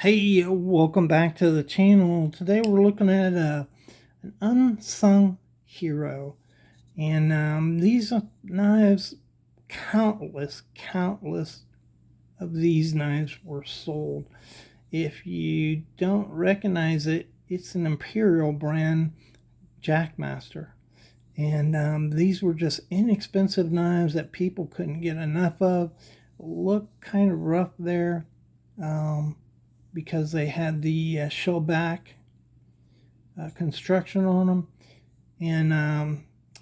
Hey, welcome back to the channel. Today we're looking at an unsung hero. And these knives, countless of these knives were sold. If you don't recognize it, it's an Imperial brand Jackmaster. And these were just inexpensive knives that people couldn't get enough of. Look kind of rough there. Because they had the shell back construction on them. And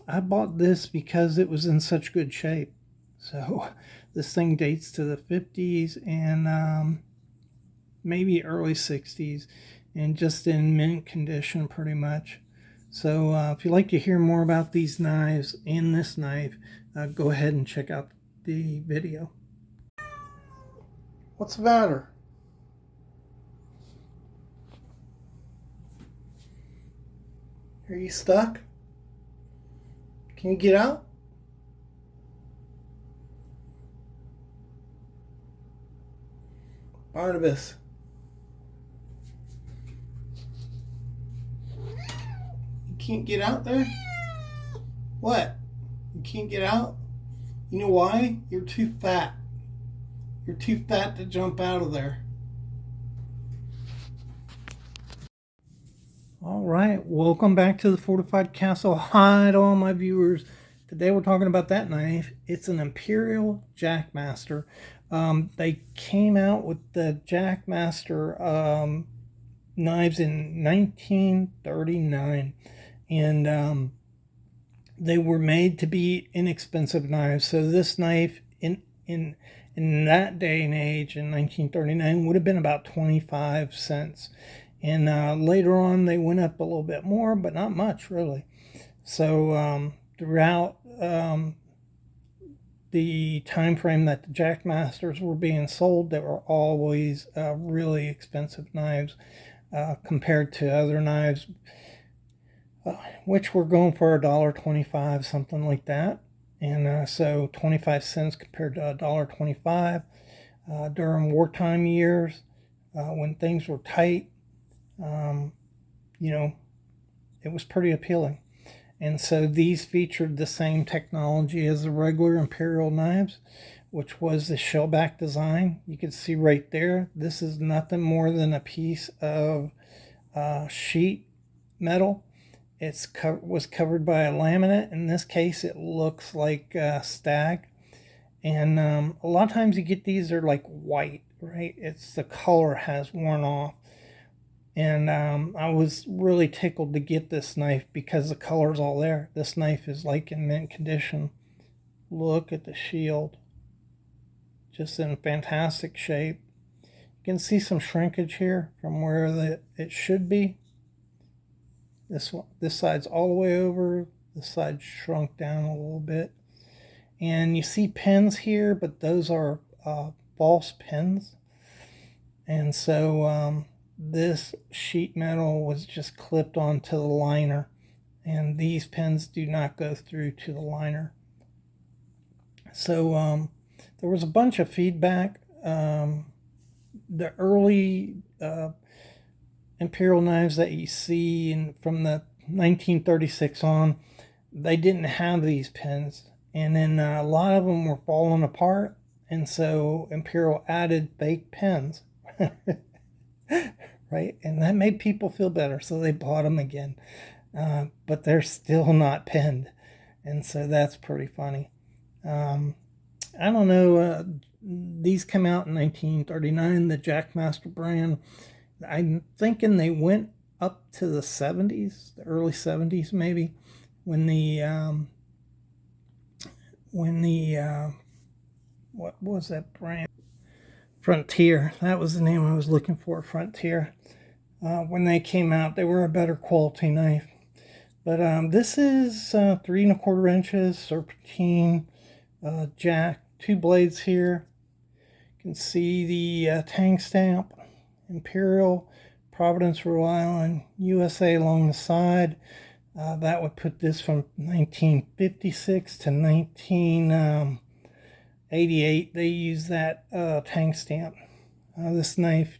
I bought this because it was in such good shape. So this thing dates to the 50s and maybe early 60s and just in mint condition pretty much. So if you'd like to hear more about these knives and this knife, go ahead and check out the video. What's the matter? Are you stuck? Can you get out? Barnabas. You can't get out there? What? You can't get out? You know why? You're too fat. You're too fat to jump out of there. All right, welcome back to the Fortified Castle. Hi to all my viewers. Today we're talking about that knife. It's an Imperial Jackmaster. They came out with the Jackmaster knives in 1939, and they were made to be inexpensive knives. So this knife in that day and age in 1939 would have been about 25 cents. And later on, they went up a little bit more, but not much, really. So throughout the time frame that the Jackmasters were being sold, they were always really expensive knives compared to other knives, which were going for $1.25, something like that. And so 25 cents compared to $1.25 during wartime years when things were tight. It was pretty appealing. And so these featured the same technology as the regular Imperial knives, which was the shellback design. You can see right there, this is nothing more than a piece of sheet metal. It was covered by a laminate. In this case, it looks like stag. And a lot of times you get these, they're like white, right? It's the color has worn off. And I was really tickled to get this knife because the color's all there. This knife is like in mint condition. Look at the shield. Just in fantastic shape. You can see some shrinkage here from where it should be. This side's all the way over. This side shrunk down a little bit. And you see pins here, but those are false pins. And so this sheet metal was just clipped onto the liner, and these pins do not go through to the liner. So there was a bunch of feedback. The early Imperial knives that you see from the 1936 on, they didn't have these pins, and then a lot of them were falling apart, and so Imperial added fake pins. Right? And that made people feel better, so they bought them again. But they're still not pinned, and so that's pretty funny. I don't know. These come out in 1939, the Jackmaster brand. I'm thinking they went up to the 70s, the early 70s maybe, when the what was that brand? Frontier. That was the name I was looking for, Frontier. When they came out, they were a better quality knife. But this is 3 1/4 inches, serpentine, jack, 2 blades here. You can see the tang stamp, Imperial, Providence, Rhode Island, USA along the side. That would put this from 1956 to 1988. They used that tang stamp. This knife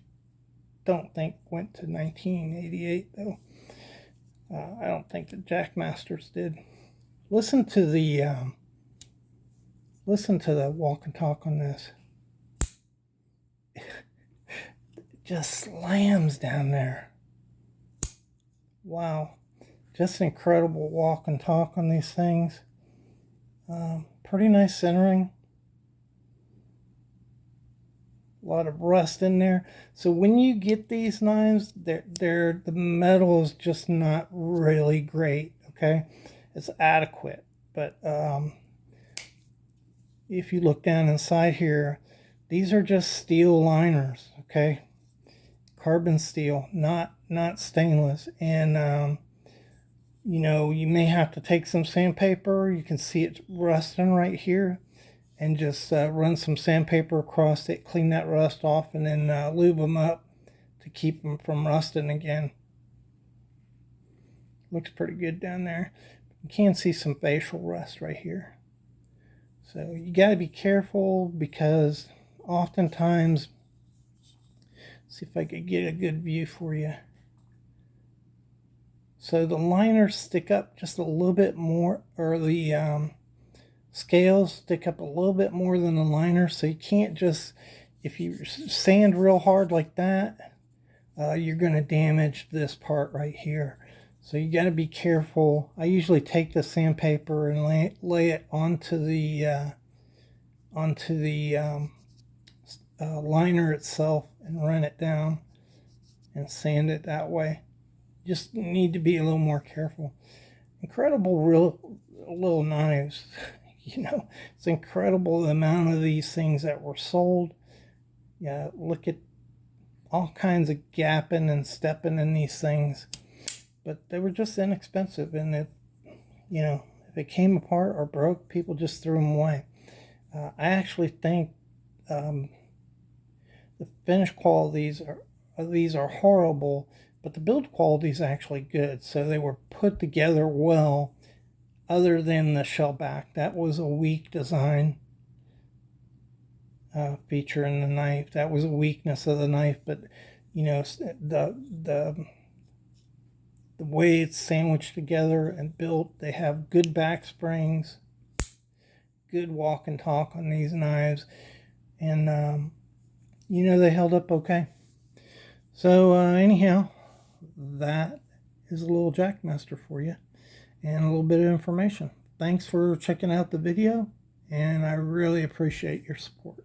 don't think went to 1988 though. I don't think the Jackmasters did. Listen to the walk and talk on this. It just slams down there. Wow, just incredible walk and talk on these things. Pretty nice centering. A lot of rust in there. So when you get these knives, the metal is just not really great. Okay, it's adequate, but if you look down inside here, these are just steel liners. Okay, carbon steel, not stainless. And you know, you may have to take some sandpaper. You can see it rusting right here, and just run some sandpaper across it, clean that rust off, and then lube them up to keep them from rusting again. Looks pretty good down there. You can see some facial rust right here. So you got to be careful, because oftentimes, see if I could get a good view for you. So the liners stick up just a little bit more, or the scales stick up a little bit more than the liner. So you can't just, if you sand real hard like that, you're going to damage this part right here. So you got to be careful. I usually take the sandpaper and lay it onto the liner itself and run it down and sand it that way. Just need to be a little more careful. Incredible little knives. You know, it's incredible the amount of these things that were sold. Yeah, look at all kinds of gapping and stepping in these things. But they were just inexpensive, and if it came apart or broke, people just threw them away. I actually think the finish qualities are horrible, but the build quality is actually good. So they were put together well, other than the shell back. That was a weak design feature in the knife. That was a weakness of the knife. But you know, the way it's sandwiched together and built, they have good back springs, good walk and talk on these knives, and you know, they held up okay. So anyhow, that is a little Jackmaster for you, and a little bit of information. Thanks for checking out the video, and I really appreciate your support.